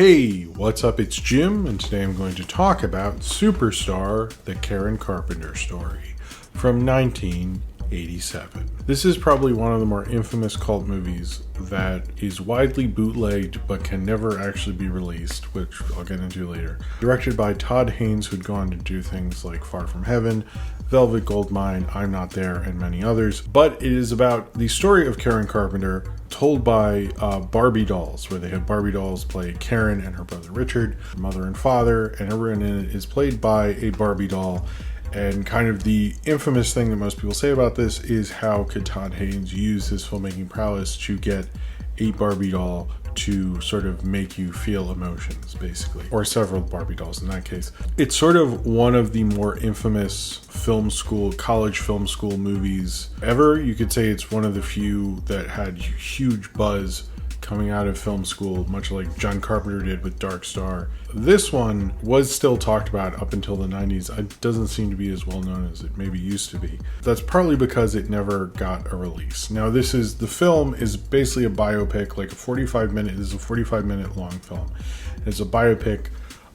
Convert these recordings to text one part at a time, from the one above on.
Hey, what's up? It's Jim, and today I'm going to talk about Superstar, the Karen Carpenter story from 1987. This is probably one of the more infamous cult movies that is widely bootlegged but can never actually be released, which I'll get into later. Directed by Todd Haynes, who'd gone to do things like Far From Heaven, Velvet Goldmine, I'm Not There, and many others. But it is about the story of Karen Carpenter told by Barbie dolls, where they have Barbie dolls play Karen and her brother Richard, mother and father, and everyone in it is played by a Barbie doll. And kind of the infamous thing that most people say about this is how could Todd Haynes use his filmmaking prowess to get a Barbie doll to sort of make you feel emotions, basically, or several Barbie dolls in that case. It's sort of one of the more infamous college film school movies ever. You could say it's one of the few that had huge buzz coming out of film school, much like John Carpenter did with Dark Star. This one was still talked about up until the 90s. It doesn't seem to be as well known as it maybe used to be. That's partly because it never got a release. Now the film is basically a biopic, like this is a 45-minute long film. It's a biopic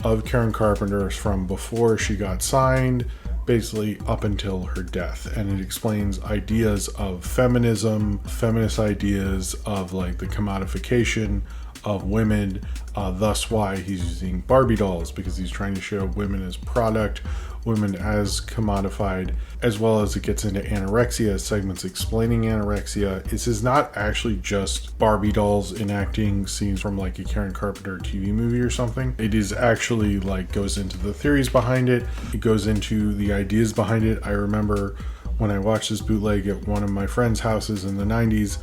of Karen Carpenter from before she got signed, basically up until her death, and it explains ideas of feminism, feminist ideas of like the commodification of women, thus why he's using Barbie dolls, because he's trying to show women as product, women as commodified, as well as it gets into anorexia, segments explaining anorexia. This is not actually just Barbie dolls enacting scenes from like a Karen Carpenter TV movie or something. It is actually like goes into the theories behind it. It goes into the ideas behind it. I remember when I watched this bootleg at one of my friend's houses in the 90s,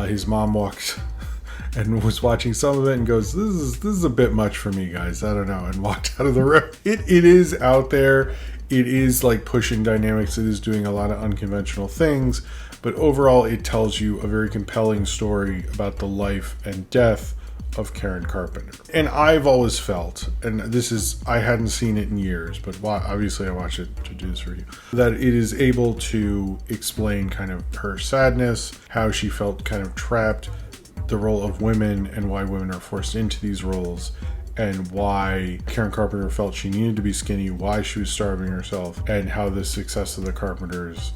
his mom walked and was watching some of it and goes, this is a bit much for me, guys, I don't know, and walked out of the room. It is out there. It is like pushing dynamics. It is doing a lot of unconventional things, but overall it tells you a very compelling story about the life and death of Karen Carpenter. And I've always felt, and I hadn't seen it in years, but obviously I watched it to do this review, that it is able to explain kind of her sadness, how she felt kind of trapped, the role of women and why women are forced into these roles, and why Karen Carpenter felt she needed to be skinny, why she was starving herself, and how the success of the Carpenters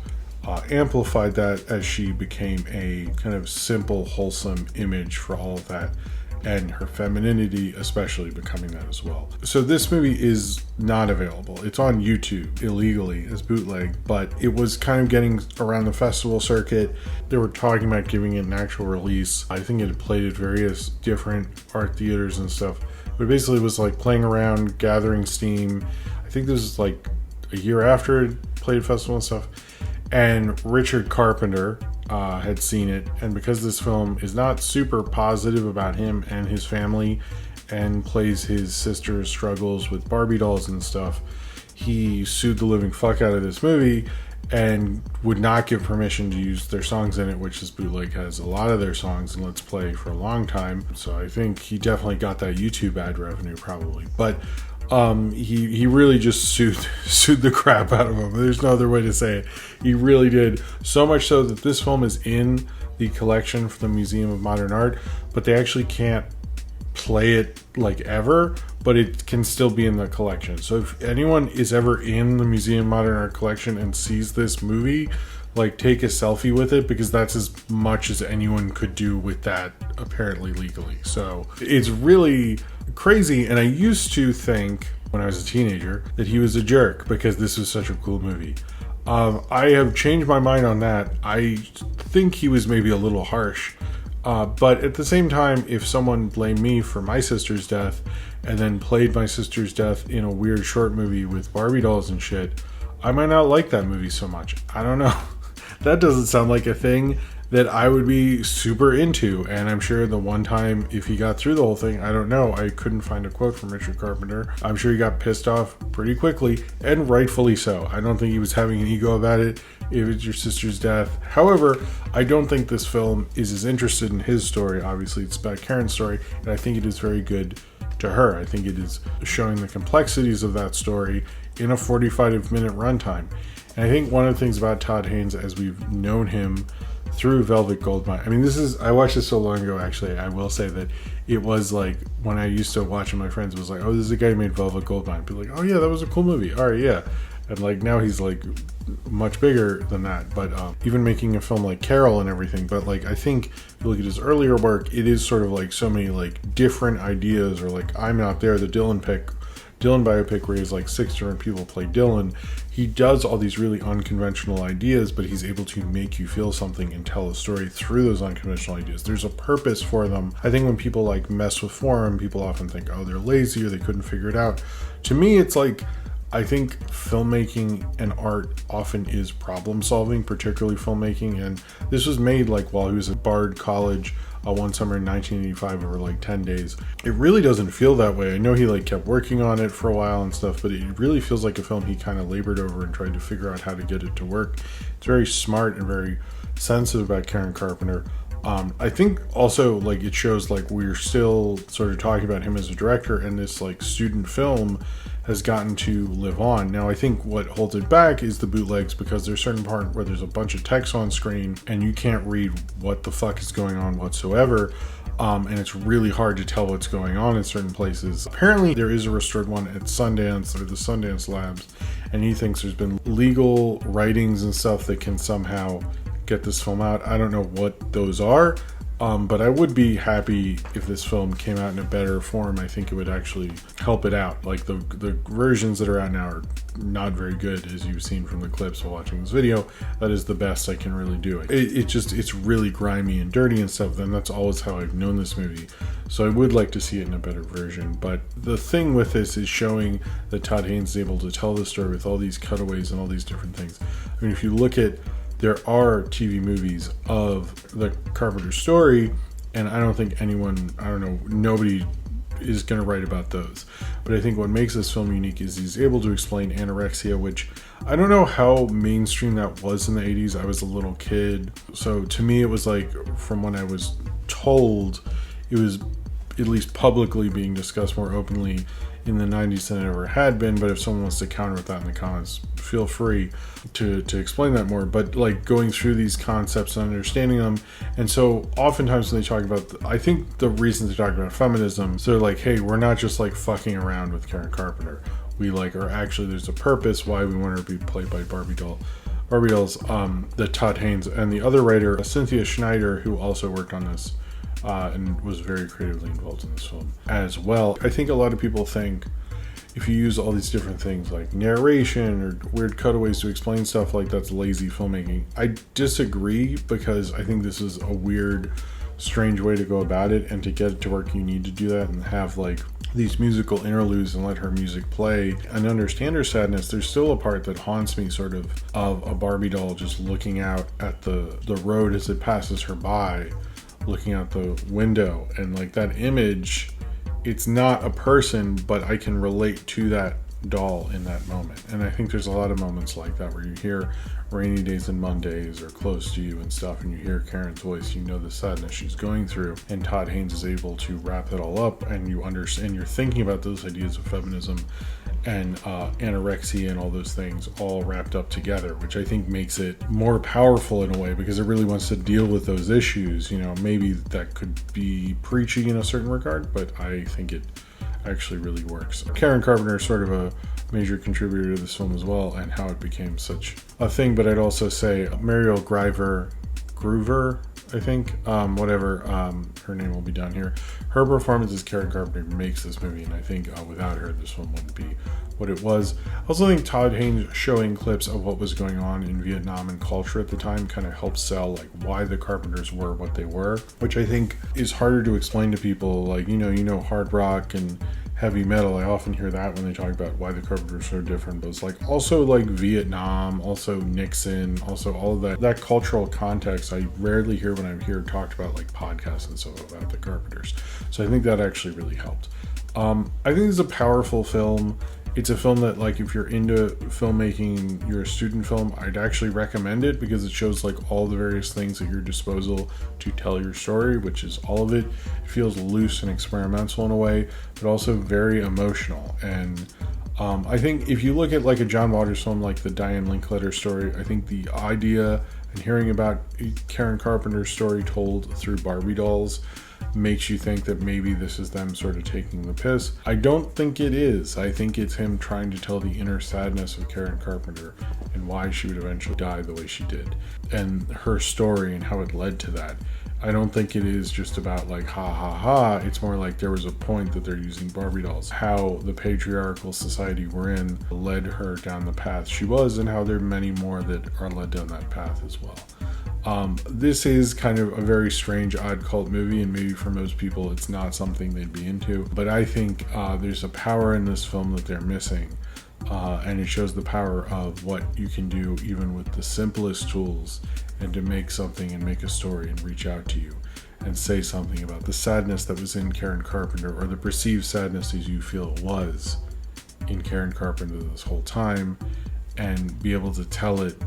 amplified that as she became a kind of simple, wholesome image for all of that, and her femininity especially becoming that as well. So this movie is not available. It's on YouTube illegally as bootleg, but it was kind of getting around the festival circuit. They were talking about giving it an actual release. I think it had played at various different art theaters and stuff, but it basically was like playing around, gathering steam. I think this was like a year after it played festival and stuff. And Richard Carpenter had seen it, and because this film is not super positive about him and his family and plays his sister's struggles with Barbie dolls and stuff, he sued the living fuck out of this movie and would not give permission to use their songs in it, which this bootleg has a lot of their songs in Let's Play for a long time. So I think he definitely got that YouTube ad revenue probably. But he really just sued the crap out of him. There's no other way to say it. He really did. So much so that this film is in the collection for the Museum of Modern Art, but they actually can't play it like ever, but it can still be in the collection. So if anyone is ever in the Museum of Modern Art collection and sees this movie, like take a selfie with it, because that's as much as anyone could do with that, apparently legally. So it's really crazy. And I used to think when I was a teenager that he was a jerk because this was such a cool movie. I have changed my mind on that. I think he was maybe a little harsh, but at the same time, if someone blamed me for my sister's death and then played my sister's death in a weird short movie with Barbie dolls and shit, I might not like that movie so much. I don't know. That doesn't sound like a thing that I would be super into. And I'm sure the one time, if he got through the whole thing, I don't know, I couldn't find a quote from Richard Carpenter. I'm sure he got pissed off pretty quickly, and rightfully so. I don't think he was having an ego about it. It was your sister's death. However, I don't think this film is as interested in his story. Obviously, it's about Karen's story, and I think it is very good to her. I think it is showing the complexities of that story in a 45-minute runtime. And I think one of the things about Todd Haynes, as we've known him through Velvet Goldmine, I mean, I watched this so long ago, actually, I will say that it was like when I used to watch with my friends, it was like, oh, this is the guy who made Velvet Goldmine. Be like, oh yeah, that was a cool movie. All right, yeah. And like now he's like much bigger than that. But even making a film like Carol and everything. But like I think if you look at his earlier work, it is sort of like so many like different ideas, or like I'm Not There, the Dylan biopic where he's like 6 different people play Dylan. He does all these really unconventional ideas, but he's able to make you feel something and tell a story through those unconventional ideas. There's a purpose for them. I think when people like mess with form, people often think, oh, they're lazy or they couldn't figure it out. To me, it's like, I think filmmaking and art often is problem solving, particularly filmmaking. And this was made like while he was at Bard College one summer in 1985 over like 10 days. It really doesn't feel that way. I know he like kept working on it for a while and stuff, but it really feels like a film he kind of labored over and tried to figure out how to get it to work. It's very smart and very sensitive about Karen Carpenter. I think also like it shows like we're still sort of talking about him as a director, and this like student film has gotten to live on. Now I think what holds it back is the bootlegs, because there's a certain part where there's a bunch of text on screen and you can't read what the fuck is going on whatsoever. And it's really hard to tell what's going on in certain places. Apparently there is a restored one at Sundance, or the Sundance Labs, and he thinks there's been legal writings and stuff that can somehow get this film out. I don't know what those are, but I would be happy if this film came out in a better form. I think it would actually help it out. Like the versions that are out now are not very good, as you've seen from the clips while watching this video. That is the best I can really do. It's really grimy and dirty and stuff, and that's always how I've known this movie. So I would like to see it in a better version. But the thing with this is showing that Todd Haynes is able to tell the story with all these cutaways and all these different things. I mean, if you look at, there are TV movies of the Carpenter story, and I don't think nobody is going to write about those. But I think what makes this film unique is he's able to explain anorexia, which I don't know how mainstream that was in the 80s. I was a little kid. So to me, it was like, from when I was told, it was at least publicly being discussed more openly in the 90s than it ever had been. But if someone wants to counter with that in the comments, feel free to explain that more. But like going through these concepts and understanding them. And so oftentimes when they talk about, I think the reason they talk about feminism, so they're like, hey, we're not just like fucking around with Karen Carpenter. We like are actually, there's a purpose why we want her to be played by Barbie dolls, the Todd Haynes and the other writer, Cynthia Schneider, who also worked on this and was very creatively involved in this film as well. I think a lot of people think if you use all these different things like narration or weird cutaways to explain stuff, like that's lazy filmmaking. I disagree, because I think this is a weird, strange way to go about it, and to get it to work you need to do that and have like these musical interludes and let her music play and understand her sadness. There's still a part that haunts me, sort of a Barbie doll just looking out at the road as it passes her by, looking out the window, and like that image, it's not a person, but I can relate to that doll in that moment. And I think there's a lot of moments like that where you hear Rainy Days and Mondays or Close to You and stuff, and you hear Karen's voice, you know the sadness she's going through, and Todd Haynes is able to wrap it all up, and you understand, you're thinking about those ideas of feminism and anorexia and all those things all wrapped up together, which I think makes it more powerful in a way, because it really wants to deal with those issues. You know, maybe that could be preachy in a certain regard, but I think it actually really works. Karen Carpenter is sort of a major contributor to this film as well, and how it became such a thing. But I'd also say Mariel Groover, I think, her name will be down here. Her performance as Karen Carpenter makes this movie, and I think without her, this film wouldn't be what it was. I also think Todd Haynes showing clips of what was going on in Vietnam and culture at the time kind of helped sell like why the Carpenters were what they were, which I think is harder to explain to people. Like, you know, hard rock and heavy metal, I often hear that when they talk about why the Carpenters are different, but it's like also like Vietnam, also Nixon, also all of that cultural context I rarely hear when I hear talked about like podcasts and stuff about the Carpenters. So I think that actually really helped. I think it's a powerful film. It's a film that, like, if you're into filmmaking, you're a student film, I'd actually recommend it, because it shows like all the various things at your disposal to tell your story, which is all of it. It feels loose and experimental in a way, but also very emotional. And I think if you look at like a John Waters film like the Diane Linkletter story, I think the idea and hearing about Karen Carpenter's story told through Barbie dolls, makes you think that maybe this is them sort of taking the piss. I don't think it is. I think it's him trying to tell the inner sadness of Karen Carpenter and why she would eventually die the way she did, and her story and how it led to that. I don't think it is just about like ha ha ha. It's more like there was a point that they're using Barbie dolls. How the patriarchal society we're in led her down the path she was, and how there are many more that are led down that path as well. This is kind of a very strange, odd cult movie, and maybe for most people it's not something they'd be into. But I think there's a power in this film that they're missing, and it shows the power of what you can do even with the simplest tools, and to make something and make a story and reach out to you and say something about the sadness that was in Karen Carpenter, or the perceived sadness as you feel it was in Karen Carpenter this whole time, and be able to tell it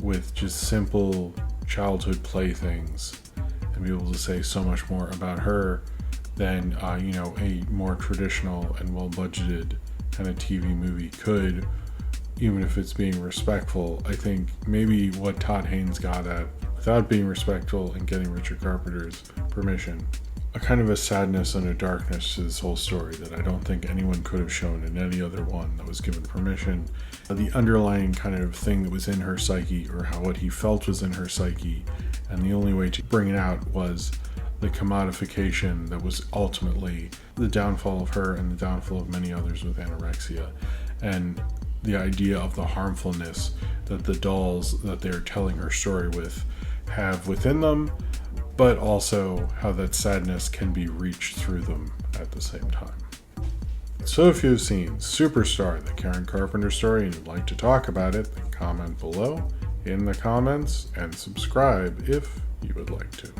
with just simple childhood playthings, and be able to say so much more about her than a more traditional and well-budgeted kind of TV movie could, even if it's being respectful. I think maybe what Todd Haynes got at, without being respectful and getting Richard Carpenter's permission, a kind of a sadness and a darkness to this whole story that I don't think anyone could have shown in any other one that was given permission. The underlying kind of thing that was in her psyche, or how what he felt was in her psyche, and the only way to bring it out was the commodification that was ultimately the downfall of her and the downfall of many others with anorexia, and the idea of the harmfulness that the dolls that they're telling her story with have within them, but also how that sadness can be reached through them at the same time. So if you've seen Superstar, the Karen Carpenter story, and you'd like to talk about it, then comment below in the comments and subscribe if you would like to.